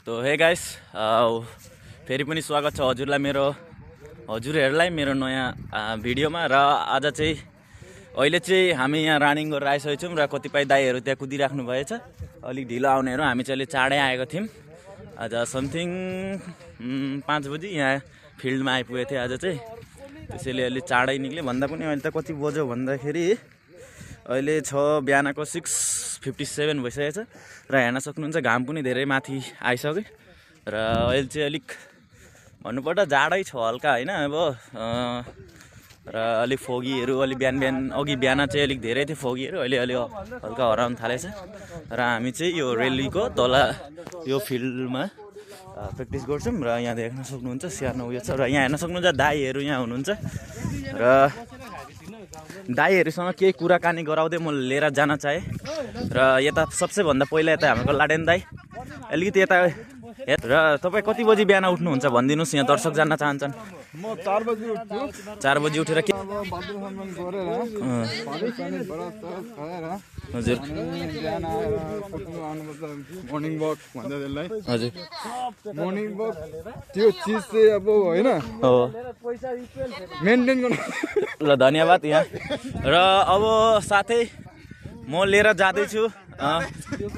तो hey guys फेरि पनि स्वागत छ हजुरहरूलाई मेरो नयाँ भिडियोमा। र आज चाहिँ अहिले चाहिँ हामी यहाँ रनिङ गरेर आइसकेको छौँ र कतिपय दाइहरू त्यहाँ कुदिराख्नु भएछ। अलिक ढिलो आउनेहरू हामी चाहिँ चाँडै आएको थियौँ। आज समथिङ 5 बजी यहाँ फिल्डमा आइपुगेको थिएँ आज चाहिँ, त्यसैले अलिक चाँडै निक्ले। भन्दा पनि अहिले त कति बज्यो भन्दाखेरि अहिले बिहानको 6:57 भइसकेको छ र हेर्न सक्नुहुन्छ घाम पनि धेरै माथि आइसक्यो र अहिले चाहिँ अलिक भन्नुपर्दा जाडै छ हल्का होइन। अब र अलिक फोगीहरू अलि बिहान चाहिँ अलिक धेरै थियो फोगीहरू, अहिले अलि हल्का हराउन थालेछ। र हामी चाहिँ यो रेलीको तल यो फिल्डमा प्र्याक्टिस गर्छौँ र यहाँ देख्न सक्नुहुन्छ सानो उयो छ र यहाँ हेर्न सक्नुहुन्छ दाइहरू यहाँ हुनुहुन्छ र दाइहरूसँग केही कुराकानी गराउँदै म लिएर जान चाहेँ। र यता सबसे भन्दा पहिला यता हाम्रो लाडेन दाई अलिकति यता। र तपाईँ कति बजी बिहान उठ्नुहुन्छ भनिदिनुहोस्, यहाँ दर्शक जान्न चाहन्छन्। म 4 बजी उठ्छु। 4 बजी उठेर के बाथरुम गरेर हजुर बिहान आउनुपर्छ मर्निङ वक भन्छ त्यसलाई। हजुर मर्निङ वक त्यो चिज चाहिँ अब होइन हो मेन्टेन गर्नु। ल धन्यवाद यहाँ। र अब साथै म लिएर जाँदैछु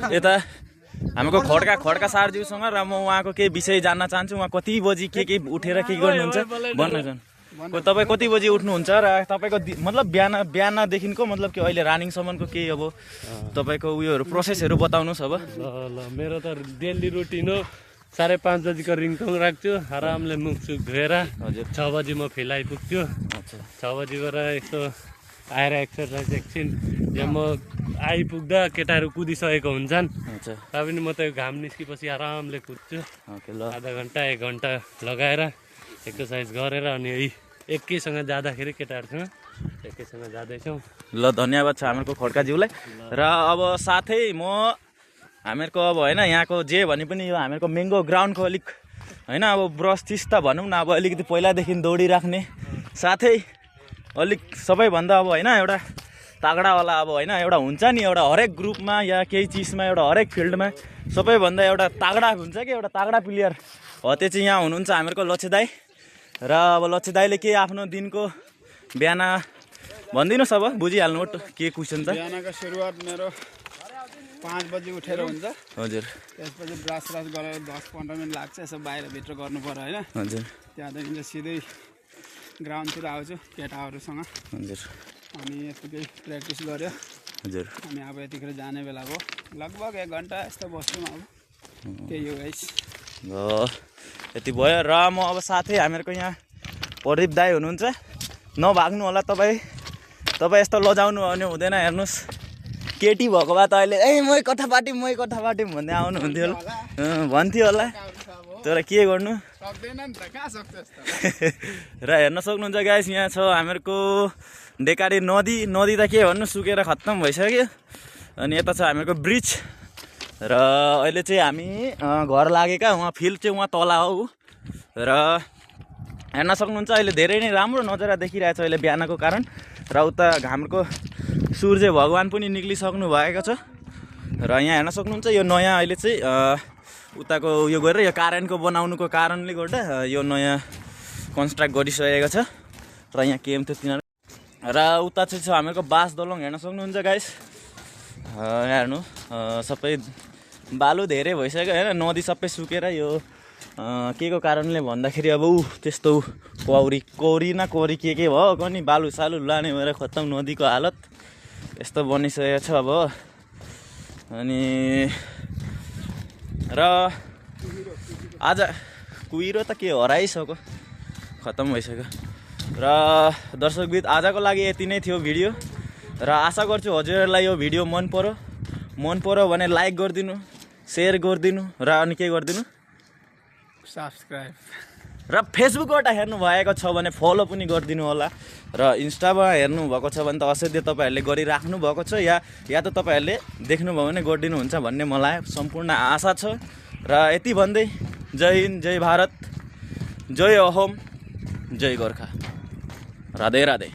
यता हाम्रो खड्का सारज्यूसँग र म उहाँको केही विषय जान्न चाहन्छु। उहाँ कति बजी के उठेर के गर्नुहुन्छ भन्नुहोस्। तपाईँ कति बजी उठ्नुहुन्छ र तपाईँको मतलब बिहानदेखिको मतलब कि अहिले रानिङसम्मको केही अब तपाईँको उयोहरू प्रोसेसहरू बताउनुहोस्। अब ल मेरो त डेली रुटिन हो। 5:30 बजीको रिङटोङ राख्छु, आरामले मुख सुख धोएर। हजुर 6 बजी म फिल्ड आइपुग्छु। 6 बजीबाट यसो आएर एक्सर्साइज एकछिन। यहाँ म आइपुग्दा केटाहरू कुदिसकेको हुन्छन्, तापनि म त घाम निस्केपछि आरामले कुद्छु। आधा घन्टा 1 घन्टा लगाएर एक्सर्साइज गरेर अनि एकैसँग जाँदाखेरि केटाहरूसँग एकैसँग जाँदैछौँ। ल धन्यवाद छ हामीहरूको खड्काज्यूलाई। र अब साथै म हामीहरूको अब होइन यहाँको जे भने पनि यो हामीहरूको मेङ्गो ग्राउन्डको अलिक होइन अब ब्रस्टिस त भनौँ न, अब अलिकति पहिलादेखि दौडिराख्ने साथै अलिक सबैभन्दा अब होइन एउटा तागडावाला अब होइन एउटा हुन्छ नि एउटा हरेक ग्रुपमा या केही चिजमा एउटा हरेक फिल्डमा सबैभन्दा एउटा तागडा हुन्छ कि एउटा तागडा प्लेयर हो, त्यो चाहिँ यहाँ हुनुहुन्छ हामीहरूको लक्ष्य दाई। र अब लक्ष्य दाईले के आफ्नो दिनको बिहान भनिदिनुहोस्, अब बुझिहाल्नु के क्वेसन छ। बिहानको सुरुवात मेरो 5 बजी उठेर हुन्छ। हजुर त्यसपछि ब्रस गरेर 10-15 मिनट लाग्छ यसो बाहिरभित्र गर्नु पर्यो होइन। हजुर त्यहाँदेखि चाहिँ सिधै ग्राउन्डतिर आउँछु केटाहरूसँग। हजुर अनि यस्तो केही प्र्याक्टिस गऱ्यो। हजुर अनि अब यतिखेर जाने बेला भयो, लगभग 1 घन्टा यस्तो बस्छौँ। अब त्यही हो गाइस। यति भयो। र म अब साथै हामीहरूको यहाँ प्रदीप दाई हुनुहुन्छ, नभाग्नु होला तपाईँ यस्तो लजाउनु हुँदैन। हेर्नुहोस् केटी भएको भए त अहिले मै कथा पाट्यौँ भन्दै आउनुहुन्थ्यो होला, भन्थ्यो होला, तर के गर्नु सक्दैन नि त, कहाँ सक्छ यस्तो। र हेर्न सक्नुहुन्छ गाइस यहाँ छ हामीहरूको डेकाडी नदी त के भन्नु सुकेर खत्तम भइसक्यो। अनि यता छ हामीहरूको ब्रिज। र अहिले चाहिँ हामी घर लागेका उहाँ फिल्ड चाहिँ उहाँ तल हो। र हेर्न सक्नुहुन्छ अहिले धेरै नै राम्रो नजारा देखिरहेछ अहिले बिहानको कारण। र उता हाम्रो सूर्य भगवान् पनि निक्लिसक्नु भएको छ। र यहाँ हेर्न सक्नुहुन्छ यो नयाँ अहिले चाहिँ उताको उयो गरेर यो कारेन्टको बनाउनुको कारणले गर्दा यो नयाँ कन्स्ट्रक्ट गरिसकेको छ। र यहाँ केम थियो तिनीहरू। र उता चाहिँ छ हामीहरूको बास दलङ हेर्न सक्नुहुन्छ गाइस। हेर्नु सबै बालु धेरै भइसक्यो होइन, नदी सबै सुकेर यो के को कारणले भन्दाखेरि अब त्यस्तो कौरी के भयो अनि बालु सालु लाने भएर खत्तम नदीको हालत यस्तो बनिसकेको छ अब। अनि र आज कुहिरो त के हराइसक्यो, खत्तम भइसक्यो। र दर्शकबिद आजको लागि यति नै थियो भिडियो। र आशा गर्छु हजुरहरूलाई यो भिडियो मन पर्यो भने लाइक गरिदिनु, सेयर गरिदिनु र अनि के गरिदिनु सब्सक्राइब। र फेसबुकबाट हेर्नु भएको छ भने फलो पनि गरिदिनु होला। र इन्स्टामा हेर्नु भएको छ भने त असाध्यै तपाईँहरूले गरिराख्नु भएको छ या त तपाईँहरूले देख्नुभयो भने गरिदिनुहुन्छ भन्ने मलाई सम्पूर्ण आशा छ। र यति भन्दै जय हिन्द, जय भारत, जय अहोम, जय गोर्खा, राधे राधे।